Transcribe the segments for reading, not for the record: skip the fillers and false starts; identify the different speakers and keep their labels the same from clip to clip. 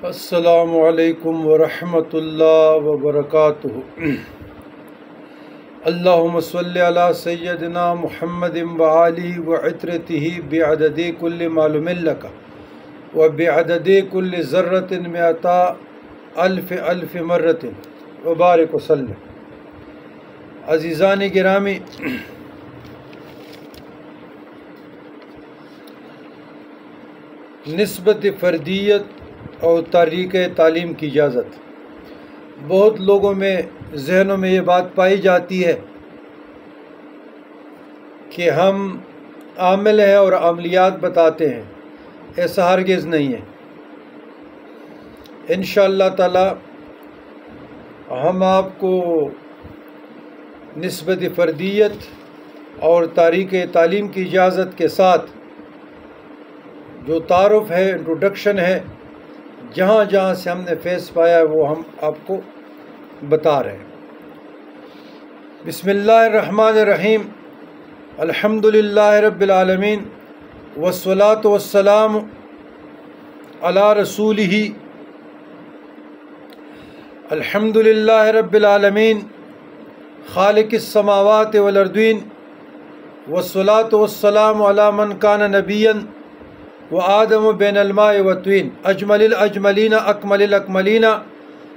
Speaker 1: السلام علیکم ورحمۃ اللہ وبرکاتہ۔ اللہم صلی علی سیدنا محمد وآلہ وعترتہ بعدد کل معلوم لک وبعدد کل ذرۃ مئتا الف مرۃ وبارک وسلم۔ عزیزان گرامی، نسبت فردیت اور تحریک تعلیم کی اجازت۔ بہت لوگوں میں ذہنوں میں یہ بات پائی جاتی ہے کہ ہم عامل ہیں اور عملیات بتاتے ہیں، ایسا ہرگز نہیں ہے۔ انشاءاللہ تعالی ہم آپ کو نسبت فردیت اور تحریک تعلیم کی اجازت کے ساتھ جو تعارف ہے، انٹروڈکشن ہے، جہاں جہاں سے ہم نے فیض پایا ہے وہ ہم آپ کو بتا رہے ہیں۔ بسم اللہ الرحمن الرحیم، الحمد للہ رب العالمین، والصلاة والسلام علی رسولہ، الحمد للہ رب العالمین خالق السماوات والارضین، والصلاة والسلام علی من کان نبیا وآدم بین الماء والطین، اجمل الاجملین اکمل الاکملین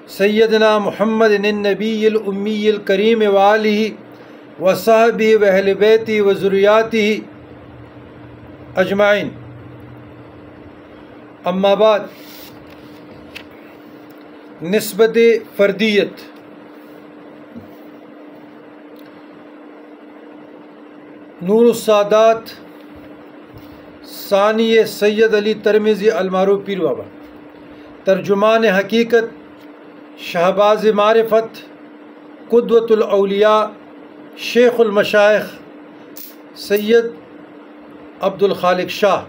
Speaker 1: سیدنا محمد النبی الامی الکریم وآلہ وصحبہ واہل بیتہ وذریاتہ اجمعین۔ اما بعد، نسبت فردیت۔ نور السادات ثانی سید علی ترمذی المعروف پیر بابا، ترجمان حقیقت، شہباز معرفت، قدوۃ الاولیاء، شیخ المشائخ سید عبد الخالق شاہ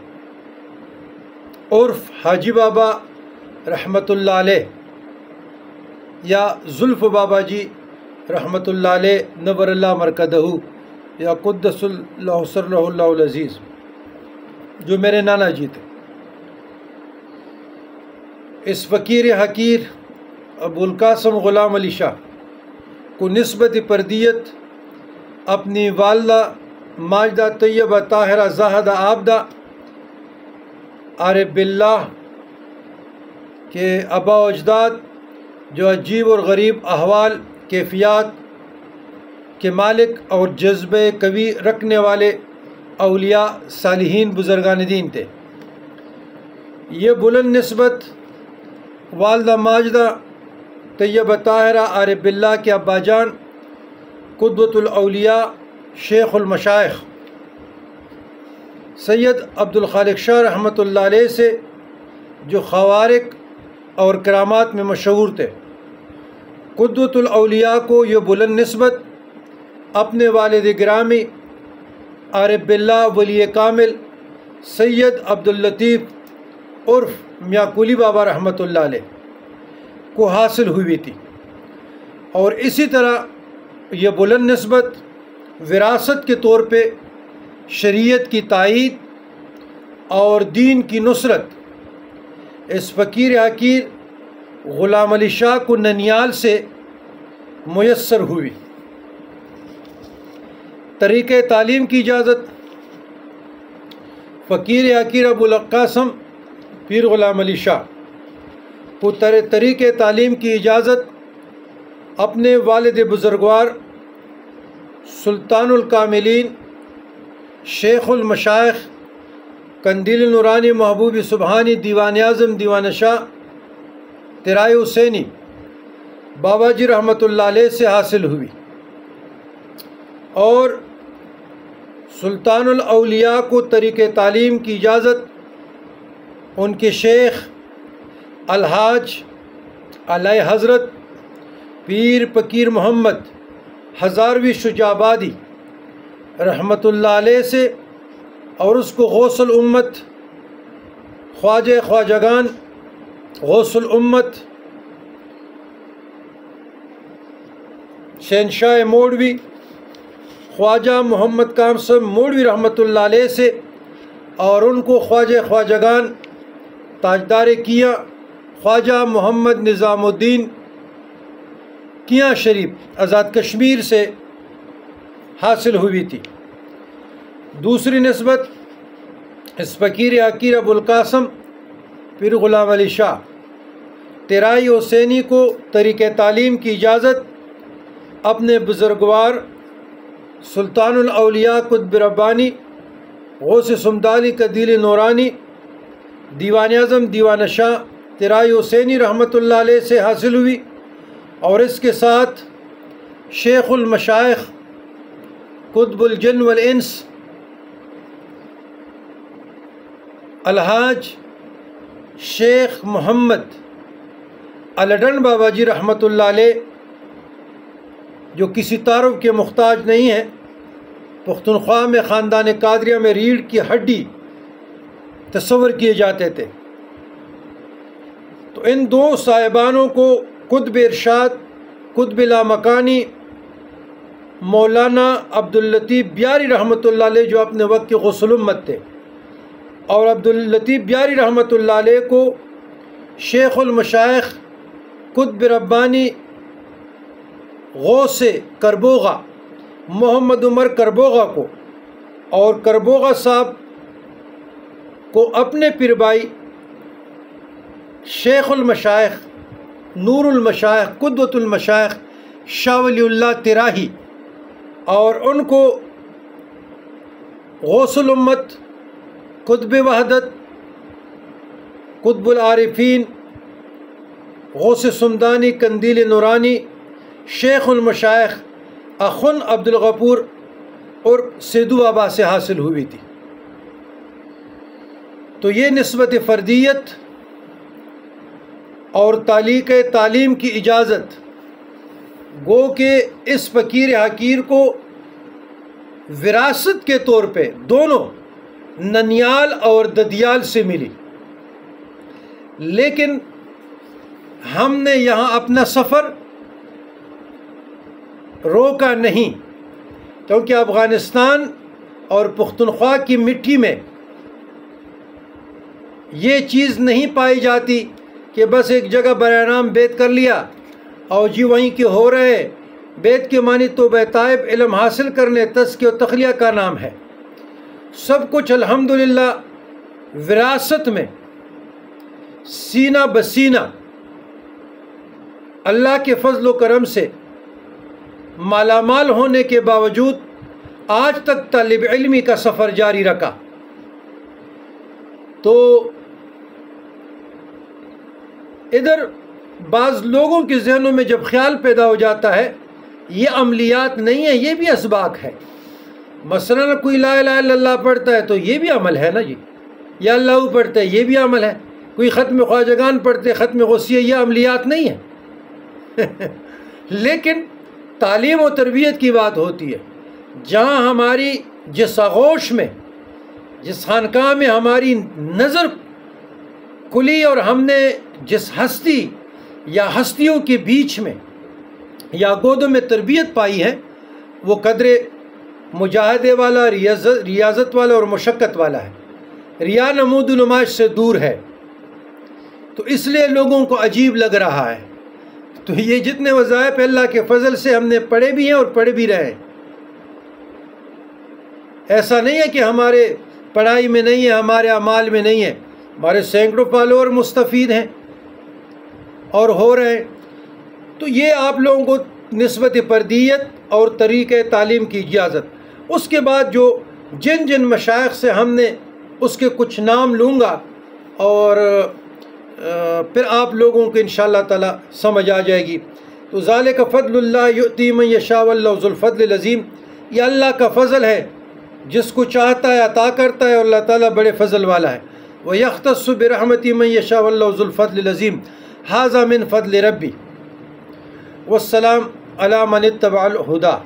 Speaker 1: عرف حاجی بابا رحمۃ اللہ علیہ، یا زلف بابا جی رحمۃ اللہ علیہ نور اللہ مرکدہ، یا قدس اللہ سرہ اللہ العزیز، جو میرے نانا جی تھے۔ اس فقیر حقیر ابو القاسم غلام علی شاہ کو نسبت فردیت اپنی والدہ ماجدہ طیبہ طاہرہ زاہدہ عابدہ عارف باللہ کے آباء و اجداد، جو عجیب اور غریب احوال، کیفیات کے مالک اور جذبہ قوی رکھنے والے اولیاء صالحین بزرگان دین تھے۔ یہ بلند نسبت والدہ ماجدہ طیبہ طاہرہ عارف باللہ کے ابا جان قدوۃ الاولیاء شیخ المشائخ سید عبد الخالق شاہ رحمۃ اللہ علیہ سے، جو خوارق اور کرامات میں مشہور تھے، قدوۃ الاولیاء کو یہ بلند نسبت اپنے والد گرامی عارف باللہ ولی کامل سید عبد اللطیف عرف میاں کولی بابا رحمۃ اللہ علیہ کو حاصل ہوئی تھی، اور اسی طرح یہ بلند نسبت وراثت کے طور پہ شریعت کی تائید اور دین کی نصرت اس فقیر حقیر غلام علی شاہ کو ننیال سے میسر ہوئی۔ طریقۂ تعلیم کی اجازت۔ فقیر حقیر ابو القاسم پیر غلام علی شاہ کو طریقۂ تعلیم کی اجازت اپنے والد بزرگوار سلطان الکاملین شیخ المشائخ قندیل نورانی محبوب سبحانی دیوان اعظم دیوان شاہ طرائے حسینی بابا جی رحمۃ اللہ علیہ سے حاصل ہوئی، اور سلطان الاولیاء کو طریقۂ تعلیم کی اجازت ان کے شیخ الحاج علیہ حضرت پیر فقیر محمد ہزاروی شجاع آبادی رحمۃ اللہ علیہ سے، اور اس کو غوث الامت خواجہ خواجگان غوث الامت شہنشاہ موڑوی خواجہ محمد کام صاحب موڑوی رحمۃ اللہ علیہ سے، اور ان کو خواجہ خواجگان تاجدار کیا خواجہ محمد نظام الدین کیاں شریف آزاد کشمیر سے حاصل ہوئی تھی۔ دوسری نسبت اس فقیر حقیر ابو القاسم پیر غلام علی شاہ طرائی حسینی کو طریقۂ تعلیم کی اجازت اپنے بزرگوار سلطان الاولیاء قطب ربانی غوث سمدانی قدیل نورانی دیوان اعظم دیوان شاہ طرائی حسینی رحمۃ اللہ علیہ سے حاصل ہوئی، اور اس کے ساتھ شیخ المشائخ قطب الجن والانس الحاج شیخ محمد الڈن بابا جی رحمۃ اللہ علیہ، جو کسی تعارف کے محتاج نہیں ہیں، پختونخوا میں خاندان قادریہ میں ریڑھ کی ہڈی تصور کیے جاتے تھے۔ تو ان دو صاحبانوں کو قطب ارشاد قطب لامکانی مولانا عبداللطیف بیاری رحمۃ اللہ علیہ، جو اپنے وقت کے غوث الامت تھے، اور عبداللطیف بیاری رحمۃ اللہ علیہ کو شیخ المشائخ قطب ربانی غوث کربوغا محمد عمر کربوغا کو اور کربوغا صاحب کو اپنے پیر بھائی شیخ المشائخ نور المشائخ قدوۃ المشائخ شاہ ولی اللہ طراحی، اور ان کو غوث الامت قطب وحدت قطب العارفین غوث سمدانی قندیل نورانی شیخ المشائخ اخن عبد الغفور اور سیدو بابا سے حاصل ہوئی تھی۔ تو یہ نسبت فردیت اور تعلیق تعلیم کی اجازت گو کہ اس فقیر حقیر کو وراثت کے طور پہ دونوں ننیال اور ددیال سے ملی، لیکن ہم نے یہاں اپنا سفر روکا نہیں، کیونکہ افغانستان اور پختونخوا کی مٹی میں یہ چیز نہیں پائی جاتی کہ بس ایک جگہ برائے نام بیت کر لیا اور جی وہیں کے ہو رہے۔ بیت کے معنی توبہ طائب علم حاصل کرنے تزکیہ و تخلیہ کا نام ہے۔ سب کچھ الحمدللہ وراثت میں سینہ بسینہ اللہ کے فضل و کرم سے مالا مال ہونے کے باوجود آج تک طالب علمی کا سفر جاری رکھا۔ تو ادھر بعض لوگوں کے ذہنوں میں جب خیال پیدا ہو جاتا ہے یہ عملیات نہیں ہے، یہ بھی اسباق ہے۔ مثلا کوئی لا الہ الا اللہ پڑھتا ہے تو یہ بھی عمل ہے نا جی، یا اللہ پڑھتا ہے یہ بھی عمل ہے، کوئی ختم خواجگان پڑھتے ختم غوثیہ، یہ عملیات نہیں ہے۔ لیکن تعلیم و تربیت کی بات ہوتی ہے، جہاں ہماری جس آغوش میں جس خانقاہ میں ہماری نظر کھلی اور ہم نے جس ہستی یا ہستیوں کے بیچ میں یا گودوں میں تربیت پائی ہے وہ قدر مجاہدے والا، ریاضت والا اور مشقت والا ہے، ریا نمود و نمائش سے دور ہے۔ تو اس لیے لوگوں کو عجیب لگ رہا ہے۔ تو یہ جتنے وظائف اللہ کے فضل سے ہم نے پڑھے بھی ہیں اور پڑھے بھی رہے ہیں، ایسا نہیں ہے کہ ہمارے پڑھائی میں نہیں ہے، ہمارے اعمال میں نہیں ہے، ہمارے سینکڑوں فالوور مستفید ہیں اور ہو رہے ہیں۔ تو یہ آپ لوگوں کو نسبت فردیت اور طریقۂ تعلیم کی اجازت۔ اس کے بعد جو جن جن مشائخ سے ہم نے اس کے کچھ نام لوں گا اور پھر آپ لوگوں کو انشاءاللہ تعالی سمجھ آ جائے گی۔ تو ذالک فضل اللہ یؤتی من یشاء واللہ ذو الفضل العظیم، یہ اللہ کا فضل ہے، جس کو چاہتا ہے عطا کرتا ہے، اور اللہ تعالیٰ بڑے فضل والا ہے۔ وَيَخْتَصُّ بِرَحْمَتِهِ مَن يَشَاءُ وَاللَّهُ ذُو الْفَضْلِ الْعَظِيمِ هَذَا مِن فَضْلِ رَبِّي وَالسَّلَامُ عَلَى مَنِ اتَّبَعَ الْهُدَى۔